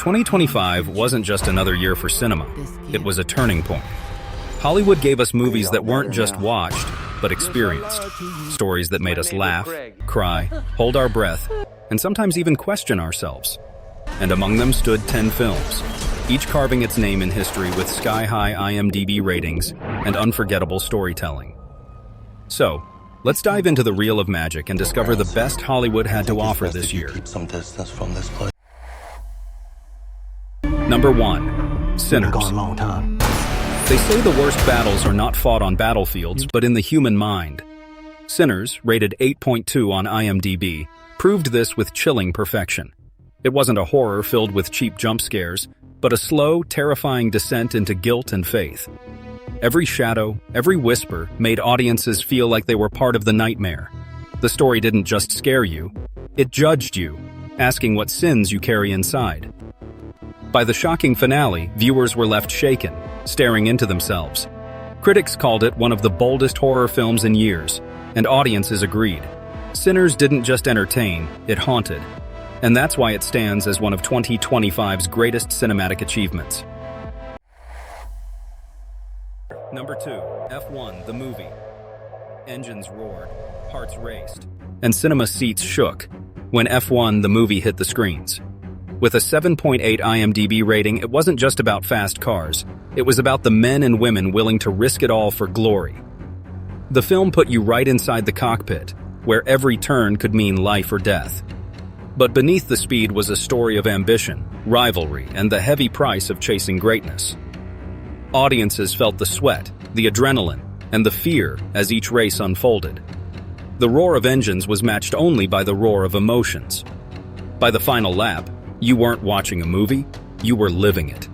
2025 wasn't just another year for cinema, it was a turning point. Hollywood gave us movies that weren't just watched, but experienced. Stories that made us laugh, cry, hold our breath, and sometimes even question ourselves. And among them stood 10 films, each carving its name in history with sky-high IMDb ratings and unforgettable storytelling. So, let's dive into the reel of magic and discover the best Hollywood had to offer this year. Number 1. Sinners. They say the worst battles are not fought on battlefields, but in the human mind. Sinners, rated 8.2 on IMDb, proved this with chilling perfection. It wasn't a horror filled with cheap jump scares, but a slow, terrifying descent into guilt and faith. Every shadow, every whisper made audiences feel like they were part of the nightmare. The story didn't just scare you, it judged you, asking what sins you carry inside. By the shocking finale, viewers were left shaken, staring into themselves. Critics called it one of the boldest horror films in years, and audiences agreed. Sinners didn't just entertain, it haunted. And that's why it stands as one of 2025's greatest cinematic achievements. Number 2. F1, the movie. Engines roared, hearts raced, and cinema seats shook when F1, the movie, hit the screens. With a 7.8 IMDb rating, it wasn't just about fast cars. It was about the men and women willing to risk it all for glory. The film put you right inside the cockpit, where every turn could mean life or death. But beneath the speed was a story of ambition, rivalry, and the heavy price of chasing greatness. Audiences felt the sweat, the adrenaline, and the fear as each race unfolded. The roar of engines was matched only by the roar of emotions. By the final lap, you weren't watching a movie, you were living it.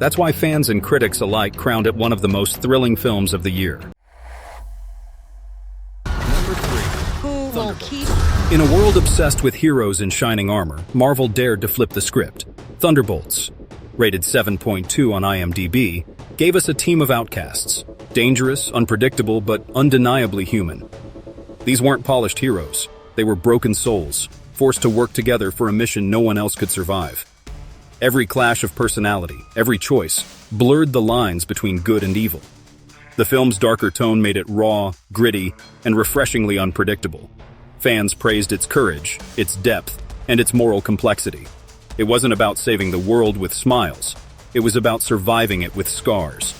That's why fans and critics alike crowned it one of the most thrilling films of the year. Number 3. Thunderbolts. In a world obsessed with heroes in shining armor, Marvel dared to flip the script. Thunderbolts, rated 7.2 on IMDb, gave us a team of outcasts. Dangerous, unpredictable, but undeniably human. These weren't polished heroes. They were broken souls, forced to work together for a mission no one else could survive. Every clash of personality, every choice, blurred the lines between good and evil. The film's darker tone made it raw, gritty, and refreshingly unpredictable. Fans praised its courage, its depth, and its moral complexity. It wasn't about saving the world with smiles. It was about surviving it with scars.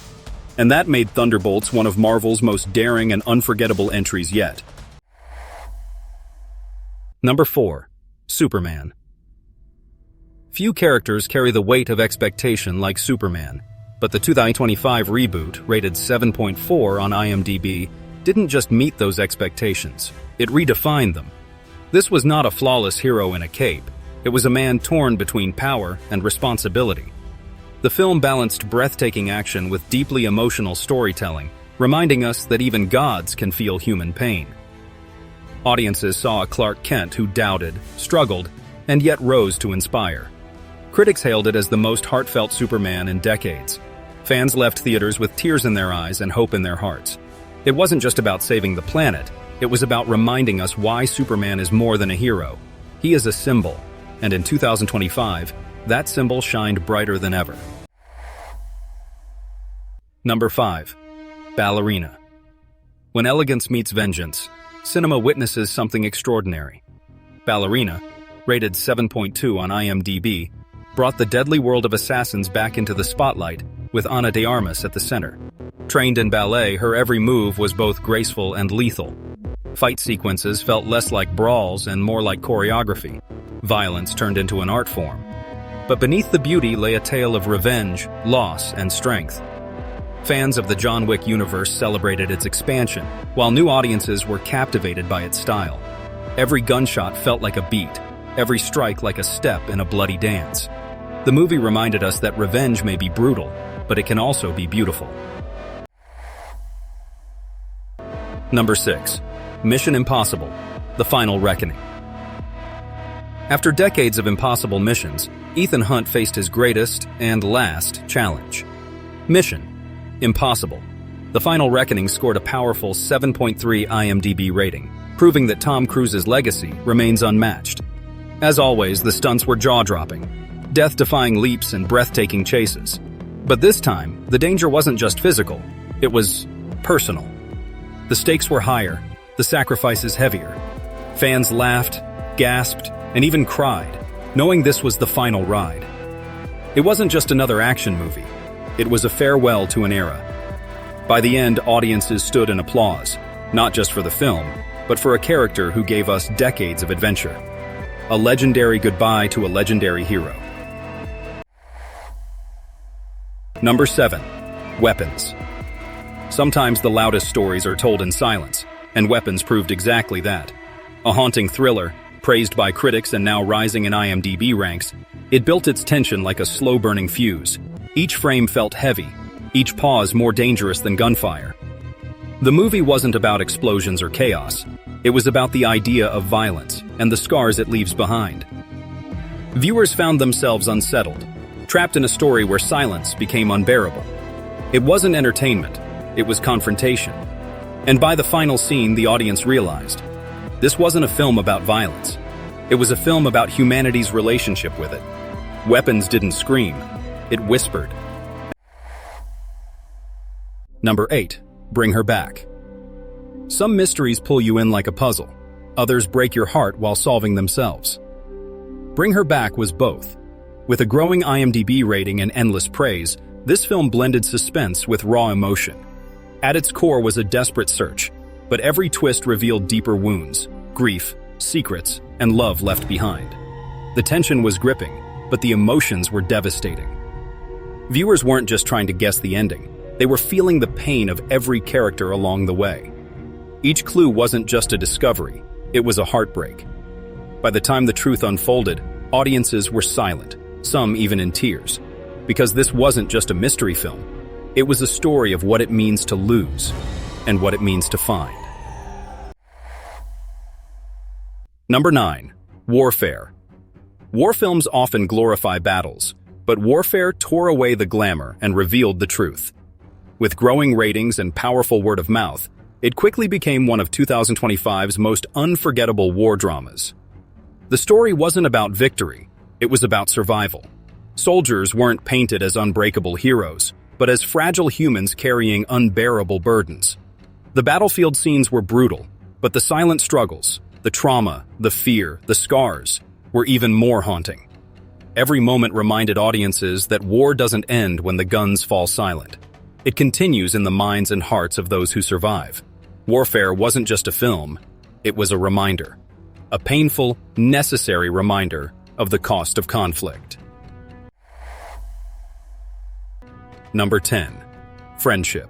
And that made Thunderbolts one of Marvel's most daring and unforgettable entries yet. Number 4. Superman. Few characters carry the weight of expectation like Superman, but the 2025 reboot, rated 7.4 on IMDb, didn't just meet those expectations, it redefined them. This was not a flawless hero in a cape, it was a man torn between power and responsibility. The film balanced breathtaking action with deeply emotional storytelling, reminding us that even gods can feel human pain. Audiences saw a Clark Kent who doubted, struggled, and yet rose to inspire. Critics hailed it as the most heartfelt Superman in decades. Fans left theaters with tears in their eyes and hope in their hearts. It wasn't just about saving the planet, it was about reminding us why Superman is more than a hero. He is a symbol, and in 2025, that symbol shined brighter than ever. Number 5. Ballerina. When elegance meets vengeance, cinema witnesses something extraordinary. Ballerina, rated 7.2 on IMDb, brought the deadly world of assassins back into the spotlight, with Ana de Armas at the center. Trained in ballet, her every move was both graceful and lethal. Fight sequences felt less like brawls and more like choreography. Violence turned into an art form. But beneath the beauty lay a tale of revenge, loss, and strength. Fans of the John Wick universe celebrated its expansion, while new audiences were captivated by its style. Every gunshot felt like a beat, every strike like a step in a bloody dance. The movie reminded us that revenge may be brutal, but it can also be beautiful. Number 6. Mission Impossible: The Final Reckoning. After decades of impossible missions, Ethan Hunt faced his greatest and last challenge. Mission Impossible: The Final Reckoning scored a powerful 7.3 IMDb rating, proving that Tom Cruise's legacy remains unmatched. As always, the stunts were jaw-dropping. death-defying leaps and breathtaking chases. But this time, the danger wasn't just physical, it was personal. The stakes were higher, the sacrifices heavier. Fans laughed, gasped, and even cried, knowing this was the final ride. It wasn't just another action movie, it was a farewell to an era. By the end, audiences stood in applause, not just for the film, but for a character who gave us decades of adventure. A legendary goodbye to a legendary hero. Number 7. Weapons. Sometimes the loudest stories are told in silence, and Weapons proved exactly that. A haunting thriller, praised by critics and now rising in IMDb ranks, it built its tension like a slow-burning fuse. Each frame felt heavy, each pause more dangerous than gunfire. The movie wasn't about explosions or chaos. It was about the idea of violence and the scars it leaves behind. Viewers found themselves unsettled, trapped in a story where silence became unbearable. It wasn't entertainment, it was confrontation. And by the final scene, the audience realized, this wasn't a film about violence. It was a film about humanity's relationship with it. Weapons didn't scream, it whispered. Number 8. Bring Her Back. Some mysteries pull you in like a puzzle. Others break your heart while solving themselves. Bring Her Back was both. With a growing IMDb rating and endless praise, this film blended suspense with raw emotion. At its core was a desperate search, but every twist revealed deeper wounds, grief, secrets, and love left behind. The tension was gripping, but the emotions were devastating. Viewers weren't just trying to guess the ending, they were feeling the pain of every character along the way. Each clue wasn't just a discovery, it was a heartbreak. By the time the truth unfolded, audiences were silent, some even in tears. Because this wasn't just a mystery film, it was a story of what it means to lose and what it means to find. Number 9. Warfare. War films often glorify battles, but Warfare tore away the glamour and revealed the truth. With growing ratings and powerful word of mouth, it quickly became one of 2025's most unforgettable war dramas. The story wasn't about victory, it was about survival. Soldiers weren't painted as unbreakable heroes, but as fragile humans carrying unbearable burdens. The battlefield scenes were brutal, but the silent struggles, the trauma, the fear, the scars, were even more haunting. Every moment reminded audiences that war doesn't end when the guns fall silent. It continues in the minds and hearts of those who survive. Warfare wasn't just a film, it was a reminder. A painful, necessary reminder of the cost of conflict. Number 10. Friendship.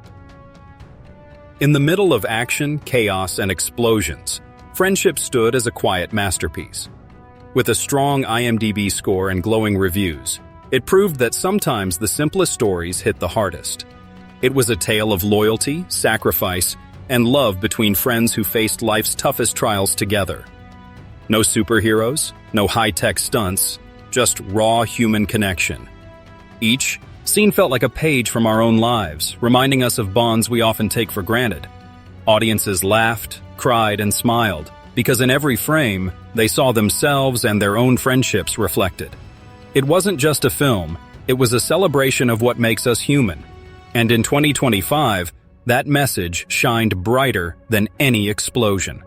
In the middle of action, chaos, and explosions, Friendship stood as a quiet masterpiece. With a strong IMDb score and glowing reviews, it proved that sometimes the simplest stories hit the hardest. It was a tale of loyalty, sacrifice, and love between friends who faced life's toughest trials together. No superheroes, no high-tech stunts, just raw human connection. Each scene felt like a page from our own lives, reminding us of bonds we often take for granted. Audiences laughed, cried, and smiled, because in every frame, they saw themselves and their own friendships reflected. It wasn't just a film, it was a celebration of what makes us human. And in 2025, that message shined brighter than any explosion.